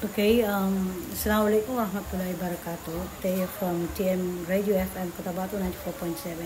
Okay, Assalamualaikum warahmatullahi wabarakatuh. Teo from TM Radio FM Cotabato 94.7.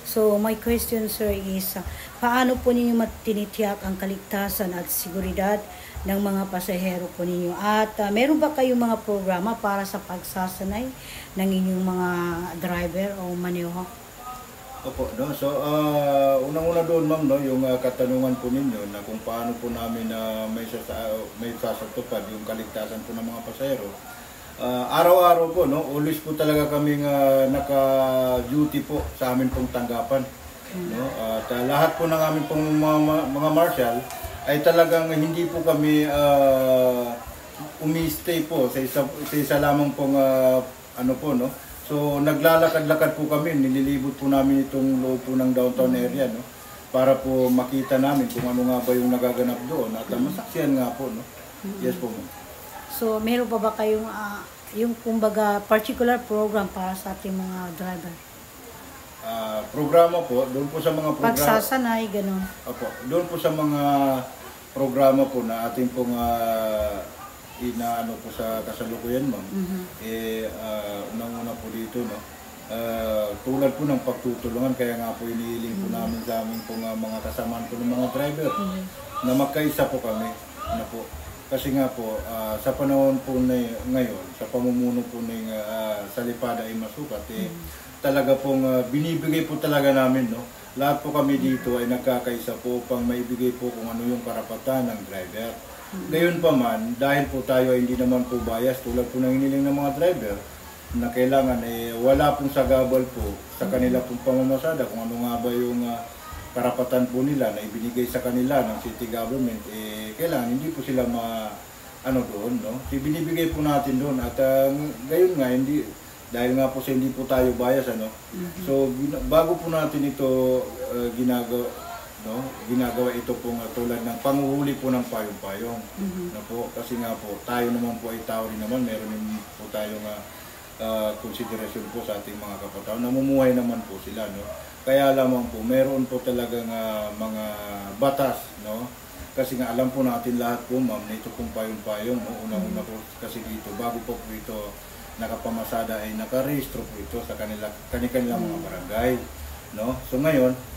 So, my question, sir, is paano po ninyo matinitiyak ang kaligtasan at seguridad ng mga pasahero po ninyo? At meron ba kayong mga programa para sa pagsasanay ng inyong mga driver o maneho? Opo, no? So, unang-una doon, ma'am, no, yung katanungan po ninyo na kung paano po namin may sasatupad yung kaligtasan po ng mga pasahero. Araw-araw po, no, always po talaga kaming naka-duty po sa amin pong tanggapan. No? At lahat po ng amin pong mga marshal ay talagang hindi po kami umi-stay po sa isa lamang pong ano po, no? So naglalakad-lakad po kami, nililibot po namin itong loob po ng downtown area, no? Para po makita namin kung ano nga ba yung nagaganap doon at masaksihan nga po, no? Yes po. So meron pa ba kayong yung kumbaga particular program para sa ating mga driver? Programa po, doon po sa mga programa. Pagsasanay, gano'n. Opo, doon po sa mga programa po na ating pong inaano po sa kasalukuyan, ma'am. Unang-una po dito, no, tulad po ng pagtutulungan, kaya nga po inihiling po namin sa amin po mga kasamaan po ng mga driver na magkaisa po kami, ano po. Kasi nga po, sa panahon po na ngayon, sa pamumuno po ng Salipada ay Masukat, talaga pong binibigay po talaga namin, no. Lahat po kami dito ay nagkakaisa po upang maibigay po kung ano yung karapatan ng driver. Gayon pa man, dahil po tayo ay hindi naman po bias tulad po ng hiniling ng mga driver na kailangan wala pong sagabal po sa kanila pong pamamasada kung ano nga ba yung karapatan po nila na ibinigay sa kanila ng city government, kailangan hindi po sila ano doon, no? Binibigay po natin doon at gayon nga, hindi, dahil nga po sa hindi po tayo bias, ano? So bago po natin ito ginagawa ito pong tulad ng panguhuli po ng payong-payong. Na po, kasi nga po, tayo naman po ay tao rin naman, meron din po tayong konsiderasyon po sa ating mga kapatao. Namumuhay naman po sila, no? Kaya lamang po, meron po talagang mga batas, no? Kasi nga alam po natin lahat po, ma'am, na ito pong payong-payong, no? Unang-una po kasi dito, bago po ito nakapamasada ay nakarehistro po ito sa kanilang mga barangay, no? So ngayon,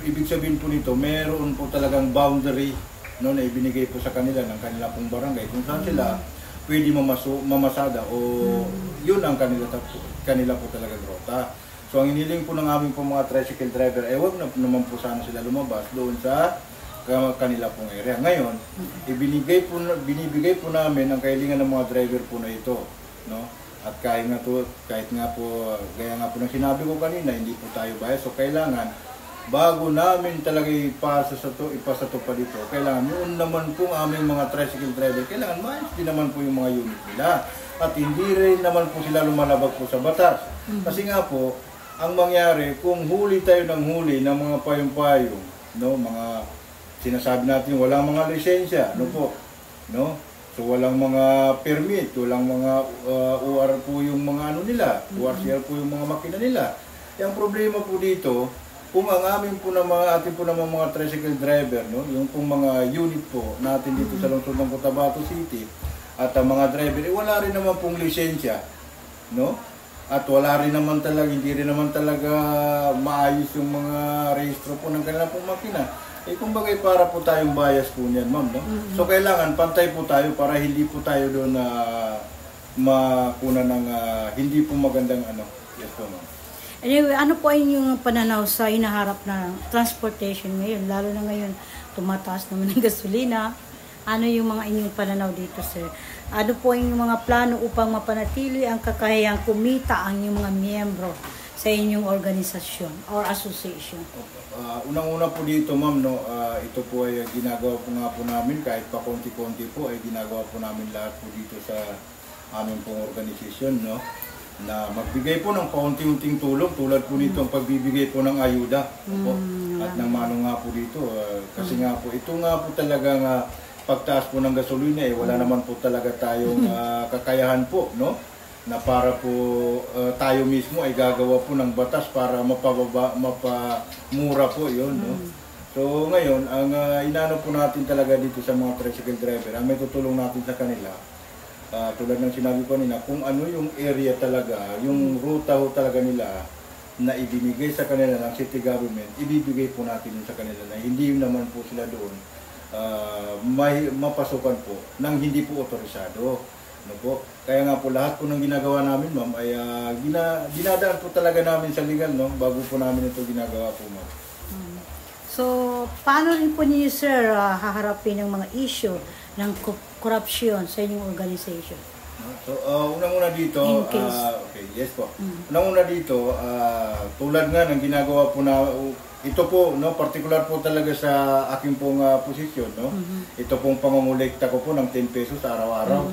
ibig sabihin po nito, meron po talagang boundary, no, na ibinigay po sa kanila ng kanila pong barangay kung saan sila pwede mamasada o yun ang kanila po talaga rota. So ang iniling po ng aming pong mga tricycle driver ay wag na naman po sana sila lumabas doon sa kanila pong area. Ngayon, binibigay po namin ang kahilingan ng mga driver po na ito, no? At kahit nga po, gaya nga po ng sinabi ko kanina, hindi po tayo bias. So kailangan, bago namin talaga ipasa to pa dito, kailangan yun naman po aming mga tricycle driver, kailangan maayos din naman po yung mga unit nila. At hindi rin naman po sila lumalabag po sa batas. Kasi nga po, ang mangyari, kung huli tayo ng huli ng mga payong-payong, no, mga sinasabi natin walang mga lisensya, no po, no? So walang mga permit, walang mga UR po yung mga ano nila, URCR po yung mga makina nila. Yung problema po dito, kung ang amin po ating po naman mga tricycle driver, no, yung pong mga unit po natin dito sa lungsod ng Cotabato City at ang mga driver, wala rin naman pong lisensya, no? At wala rin naman talaga, hindi rin naman talaga maayos yung mga rehistro po ng kanilang pong makina. Kumbaga para po tayong bias po niyan, ma'am, no? So kailangan pantay po tayo para hindi po tayo doon na makuna ng hindi po magandang ano. Yes po, ma'am. Anyway, ano po ay inyong pananaw sa hinaharap na transportation ngayon? Lalo na ngayon, tumataas naman ng gasolina. Ano yung mga inyong pananaw dito, sir? Ano po ang inyong mga plano upang mapanatili ang kakayahang kumita ang inyong mga miyembro sa inyong organisasyon or association? Unang-una po dito, ma'am, no, ito po ay ginagawa po nga po namin, kahit pa konti-konti po, ay ginagawa po namin lahat po dito sa aming pong organisasyon, no? Na magbigay po ng paunti-unting tulong tulad po nito ang pagbibigay po ng ayuda po, at ng mano nga po dito kasi nga po ito nga po talagang pagtaas po ng gasolina wala naman po talaga tayong kakayahan po, no, na para po tayo mismo ay gagawa po ng batas para mapamura po yun, no. So ngayon ang inano po natin talaga dito sa mga tricycle driver, ang may tutulong natin sa kanila tulad ng sinabi ko nila, kung ano yung area talaga, yung ruta ho talaga nila na ibinigay sa kanila ng city government, ibibigay po natin sa kanila na hindi naman po sila doon may mapasukan po nang hindi po otorisado. Ano po? Kaya nga po lahat po ng ginagawa namin, ma'am, ay dinadaan po talaga namin sa legal, no? Bago po namin ito ginagawa po, ma'am. So, paano rin po niyo, sir, haharapin ang mga issue ng corruption sa inyong organization? So, unang-una dito, okay, yes po. Unang-una dito, tulad nga ng ginagawa po na, ito po, no, particular po talaga sa aking pong posisyon, no? Ito pong pangungulekta ko po ng 10 pesos araw-araw.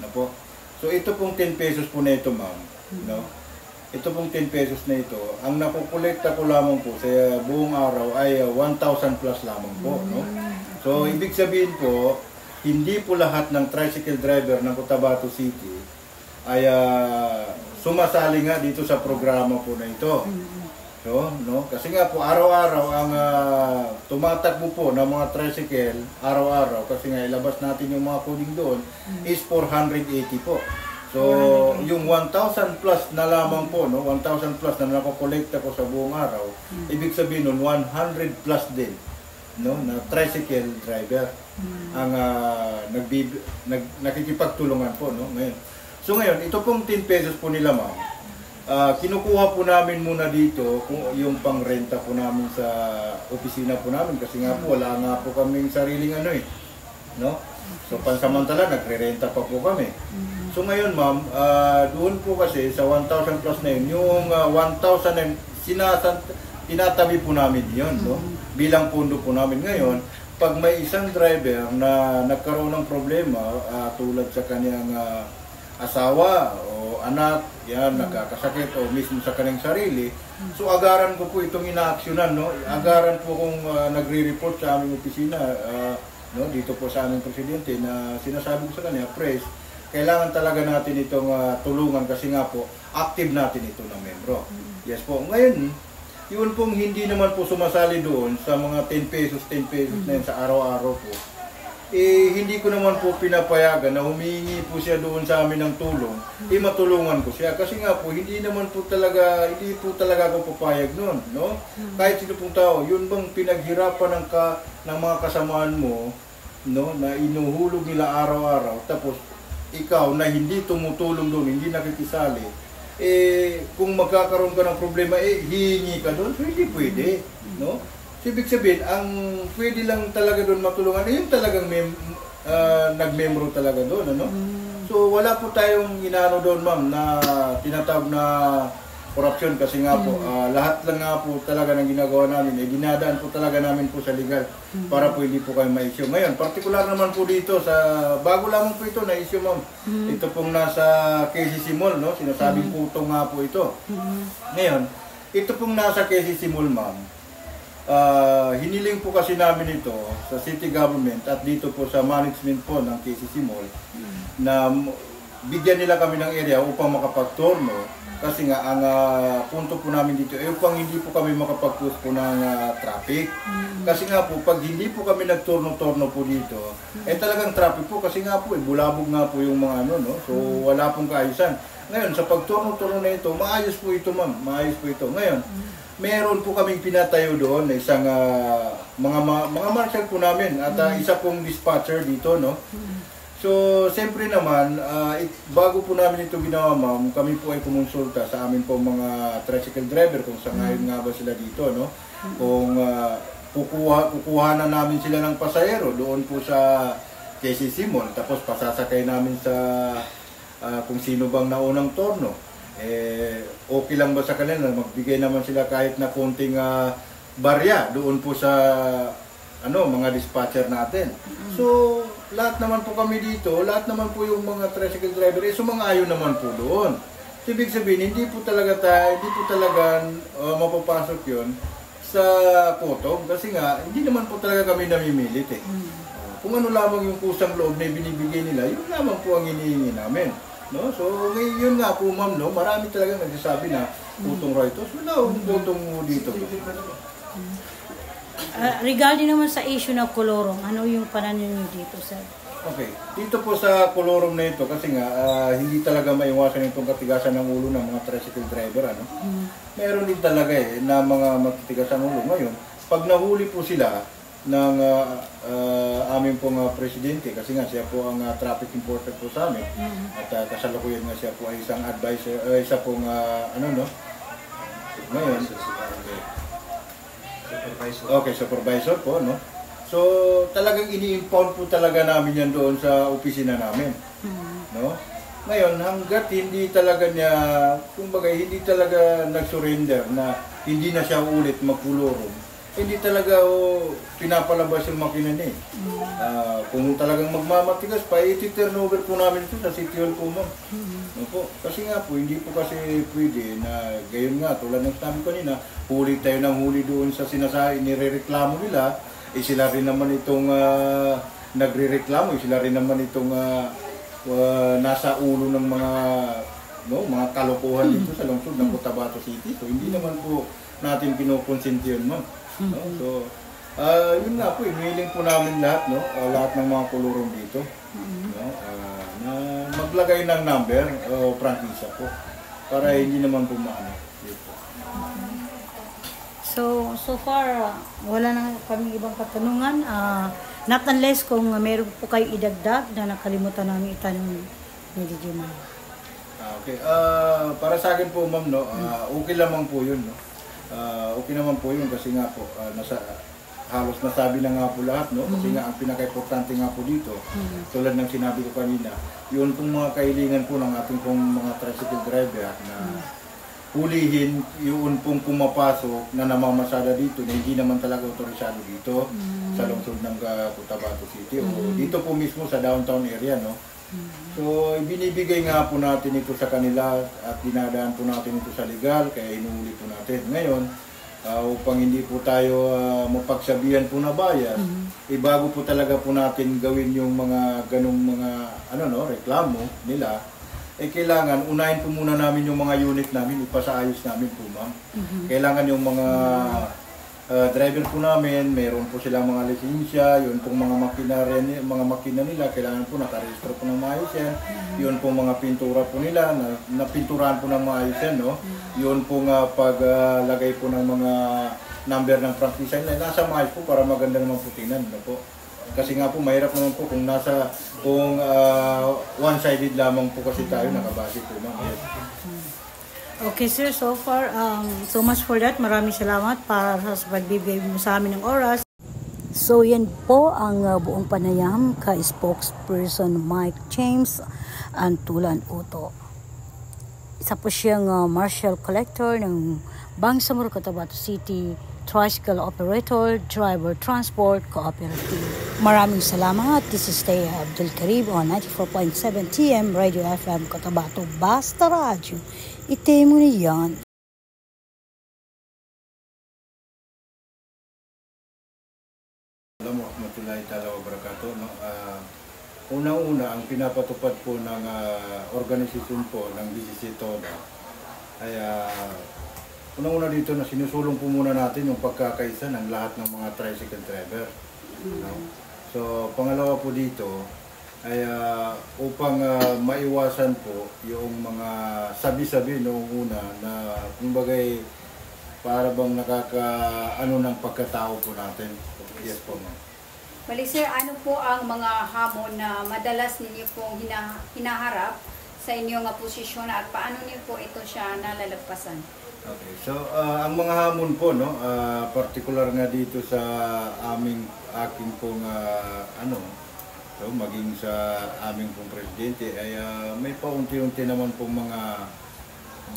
No po? So, ito pong 10 pesos po na ito, ma'am, no? Ito pong 10 pesos na ito, ang nakukolekta ko lamang po sa buong araw ay 1,000 plus lamang po, no? So, ibig sabihin po, hindi po lahat ng tricycle driver ng Cotabato City ay sumasali nga dito sa programa po na ito. So, no? Kasi nga po araw-araw ang tumatakbo po ng mga tricycle, araw-araw, kasi nga ilabas natin yung mga coding doon, is 480 po. So, yung 1,000 plus na lamang po, no? 1,000 plus na nakokolekta ko sa buong araw, ibig sabihin nun 100 plus din, no, na tricycle driver ang nakikipagtulungan po, no, ngayon. So ngayon, ito pong 10 pesos po nila, ma'am, kinukuha po namin muna dito kung yung pangrenta po namin sa opisina po namin, kasi nga po wala nga po kaming sariling ano eh, no? So pansamantala nagre-renta pa po kami. So ngayon, ma'am, doon po kasi sa 1,000 plus na yun, yung 1,000 na tinatabi po namin yun, no? Bilang pundo po namin ngayon. Pag may isang driver na nagkaroon ng problema, tulad sa kanyang asawa o anak, yan, nagkakasakit o mismo sa kanyang sarili, so agaran ko po itong inaaksyonan, no? Agaran po kung nagre-report sa aming opisina, no, dito po sa aming presidente, na sinasabi ko sa kanya, Pres, kailangan talaga natin itong tulungan kasi nga po, active natin ito ng membro. Yes po. Ngayon, yun pong hindi naman po sumasali doon sa mga 10 pesos na yun sa araw-araw po, hindi ko naman po pinapayagan na humingi po siya doon sa amin ng tulong, matulungan ko siya. Kasi nga po, hindi po talaga ako papayag noon, no? Kahit sino pong tao, yun bang pinaghirapan ng mga kasamaan mo, no, na inuhulog nila araw-araw, tapos ikaw na hindi tumutulong doon, hindi nakikisali, kung magkakaroon ka ng problema, hihingi ka doon, so hindi pwede, no? So, ibig sabihin, ang pwede lang talaga doon matulungan, yung talagang nag-membro talaga doon, ano? So, wala po tayong inaano doon, ma'am, na tinatawag na corruption, kasi nga po, lahat lang nga po talaga ng ginagawa namin, dinadaan po talaga namin po sa legal, para po hindi po kayo ma-issue. Ngayon, particular naman po dito, bago lamang po ito na-issue, ma'am. Ito pong nasa KCC Mall, no? Sinasabing putong nga po ito. Ngayon, ito pong nasa KCC Mall, ma'am. Hiniling po kasi namin ito sa city government at dito po sa management po ng KCC Mall na bigyan nila kami ng area upang makapagturno, kasi nga ang punto po namin dito upang hindi po kami makapag-close po ng traffic. Kasi nga po, pag hindi po kami nagturno-turno po dito, talagang traffic po, kasi nga po, bulabog nga po yung mga ano, no? So wala pong kaayusan. Ngayon, sa pagturno-turno na ito, maayos po ito, ma'am, maayos po ito. Ngayon, meron po kaming pinatayo doon na isang mga marshal po namin at isa pong dispatcher dito, no? So, siyempre naman, bago po namin ito ginawa, ma'am, kami po ay kumonsulta sa amin po mga tricycle driver kung sangayon nga ba sila dito, no? Kung kukuha na namin sila ng pasahero doon po sa KCC Mall, tapos pasasakay namin sa kung sino bang naunang turno. Okay lang ba sa kanila, magbigay naman sila kahit na konting barya doon po sa mga dispatcher natin. So, lahat naman po kami dito, lahat naman po yung mga tricycle driver, sumang-ayon naman po doon. So, ibig sabihin, hindi po talaga mapapasok yun sa kotong, kasi nga, hindi naman po talaga kami namimilit eh. Kung ano lamang yung kusang loob na binibigay nila, yun lamang po ang hinihingi namin. No? So, yun nga po, ma'am, no? Marami talaga nagsasabi na putong Reuters, wala akong putong dito. Regarding naman sa issue ng kolorong, ano yung pananaw niyo dito, sir? Okay. Dito po sa kolorum na ito, kasi nga, hindi talaga maiwasan itong katigasan ng ulo ng mga tricycle driver. Ano? Meron din talaga na mga matitigasan ng ulo. Ngayon, pag nahuli po sila ng aming pong presidente, kasi nga siya po ang traffic enforcer po sa amin, at kasalukuyan nga siya po ay isang advisor, isa pong ngayon, supervisor po, no? So, talagang ini-impound po talaga namin yan doon sa opisina namin. No? Ngayon, hanggat hindi talaga niya, kumbaga, hindi talaga nag-surrender na hindi na siya ulit magpulorom, hindi talaga pinapalabas yung makina niya. Kung talagang magmamatigas pa, iti-turnover po namin ito sa City Hall po, ma'am. Kasi nga po, hindi po kasi pwede na gayon nga, tulad ng sabi kanina, huli tayo ng huli doon sa sinasabi, nirereklamo nila, sila rin naman itong nagre-reklamo, sila rin naman itong nasa ulo ng mga kalokohan dito sa lungsod ng Cotabato City. So hindi naman po natin kinukonsinti yun, ma'am. So yun nga po, inihiling po namin lahat, lahat ng mga kolorong dito, na maglagay ng number o prangkisa po para hindi naman po maano dito. So far, wala na kami ibang katanungan. Not unless kung meron po kayo idagdag na nakalimutan namin itanong ni DJ Ma'am. Okay. Para sa akin po, ma'am, okay lamang po yun. Okay naman po yun kasi nga po, halos nasabi na nga po lahat, kasi nga ang pinaka-importante nga po dito, tulad ng sinabi ko kanina, yun pong mga kahilingan po ng ating pong mga tricycle driver na hulihin yun pong pumapasok na namamasada dito na hindi naman talaga otorisado dito sa lungsod ng Cotabato City o dito po mismo sa downtown area, no? So, binibigay nga po natin ito sa kanila at dinadaan po natin ito sa legal, kaya inuuli po natin. Ngayon, upang hindi po tayo mapagsabihan po na bias, bago po talaga po natin gawin yung mga ganong mga reklamo nila, kailangan unahin po muna namin yung mga unit namin, ipasaayos namin po, ma'am. Kailangan yung mga driver po namin, meron po silang mga lisensya, yun pong mga makina nila, kailangan po nakarehistro po ng maayos yan. Yun pong mga pintura po nila, napinturahan po ng maayos yan, no? Yun pong paglagay po ng mga number ng prangkisa nila, nasa maayos po para maganda naman po tingnan, no po? Kasi nga po, mahirap naman po kung one-sided lamang po kasi tayo nakabase po, ma'am. Okay sir, so far, so much for that. Maraming salamat para sa pagbibigay mo sa amin ng oras. So yan po ang buong panayam kay spokesperson Mike James Antulan Uto. Isa po siyang martial collector ng Bangsamoro, Cotabato City, Tricycle Operator, Driver Transport Cooperative. Maraming salamat. This is Taya Abdul Karib on 94.7 TM Radio FM Cotabato. Basta radyo. Ite mo niyan. Assalamualaikum warahmatullahi wabarakatuh. Una-una, ang pinapatupad po ng organisasyon po ng BCC Toda ay unang-una dito na sinusulong po muna natin yung pagkakaisa ng lahat ng mga tricycle driver. So, pangalawa po dito ay upang maiwasan po yung mga sabi-sabi noong una na kumbagay para bang nakakaano ng pagkatao po natin. Yes po, ma'am. Bali sir, ano po ang mga hamon na madalas ninyo pong hinaharap sa inyong posisyon at paano niyo po ito siya nalalagpasan? Okay, so ang mga hamon po, particular nga dito sa aking pong so maging sa aming pong presidente ay may paunti-unti naman pong mga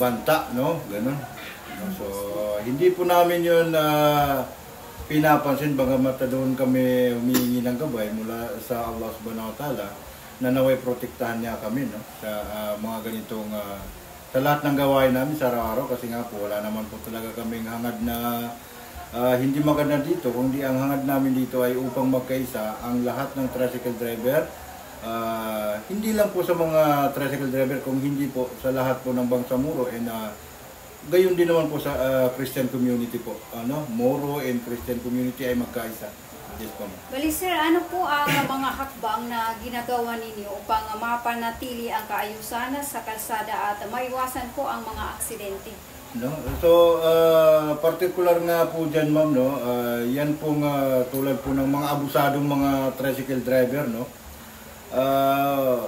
banta, ganun. So hindi po namin yun pinapansin, bagamat doon kami humihingi ng gabay mula sa Allah Subhanahu wa Ta'ala na naway protektahan niya kami sa mga ganitong sa lahat ng gawain namin sa araw-araw, kasi nga po wala naman po talaga kaming hangad na hindi maganda dito, kundi ang hangad namin dito ay upang magkaisa ang lahat ng tricycle driver, hindi lang po sa mga tricycle driver, kung hindi po sa lahat po ng Bangsamoro, and gayon din naman po sa Christian community po, Moro and Christian community ay magkaisa. Yes, ma'am. Bali sir, ano po ang mga hakbang na ginagawa ninyo upang mapanatili ang kaayusan sa kalsada at maiwasan po ang mga aksidente? No? So, particular nga po dyan, ma'am, no? Yan po nga tulad po ng mga abusadong mga tricycle driver, no?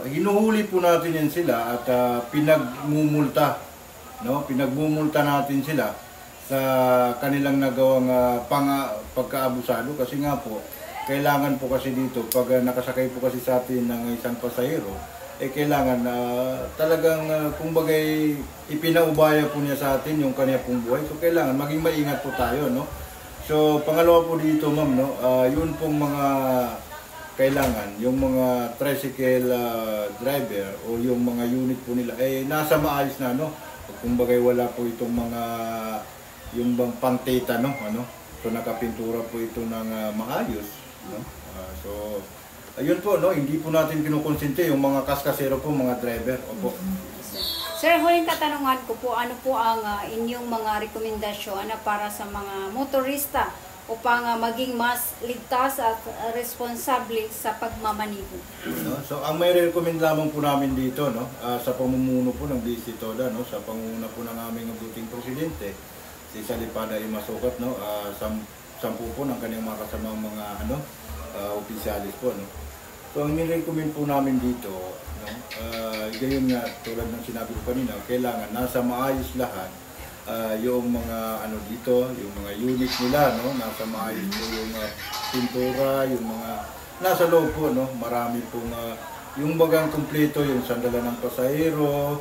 Hinuhuli po natin yan sila at pinagmumulta, no? Pinagmumulta natin sila sa kanilang nagawang pagkaabusado kasi nga po kailangan po kasi dito pag nakasakay po kasi sa atin ng isang pasahero kailangan talagang kumbagay ipinaubaya po niya sa atin yung kanya pong buhay, so kailangan maging maingat po tayo, no? So pangalawa po dito, ma'am, no, yun pong mga kailangan yung mga tricycle driver o yung mga unit po nila nasa maayos na, no? Kumbagay wala po itong mga yung bang pangteta, no, ano, so nakapintura po ito ng maayos, no? So ayun po, no, hindi po natin kinukonsente yung mga kaskasero po, mga driver. Opo. Sir, huling katanungan ko po, ano po ang inyong mga rekomendasyon para sa mga motorista upang maging mas ligtas at responsable sa pagmamaniho? No? So ang may recommend lamang po namin dito, no, sa pamumuno po ng BC Toda, no, sa pangunguna po ng aming buting presidente, si Salipada Imasukat, no, sampu po ng kanyang mga kasamang mga opisyalis po, no. So ang nirecommend po namin dito, no, gayon nga tulad ng sinabi ko kanina, kailangan nasa maayos lahat yung mga dito, yung mga unit nila, no, nasa maayos po yung pintura, yung mga nasa loob po, no, marami pong yung bagang kumpleto, yung sandala ng pasahero,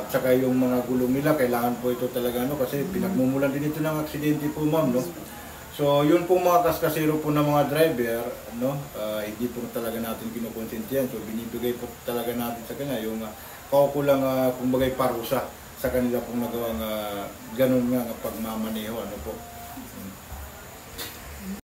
tsaka yung mga gulong nila, kailangan po ito talaga, no, kasi pinagmumulan din ito ng aksidente po, ma'am, no. So yun pong mga kaskasero po ng mga driver, no, hindi po talaga natin kinukonsentihan, so binibigay po talaga natin sa kanya yung kaukulang kumbagay parusa sa kanila pong nagawang ganun nga pagmamaneho, ano po.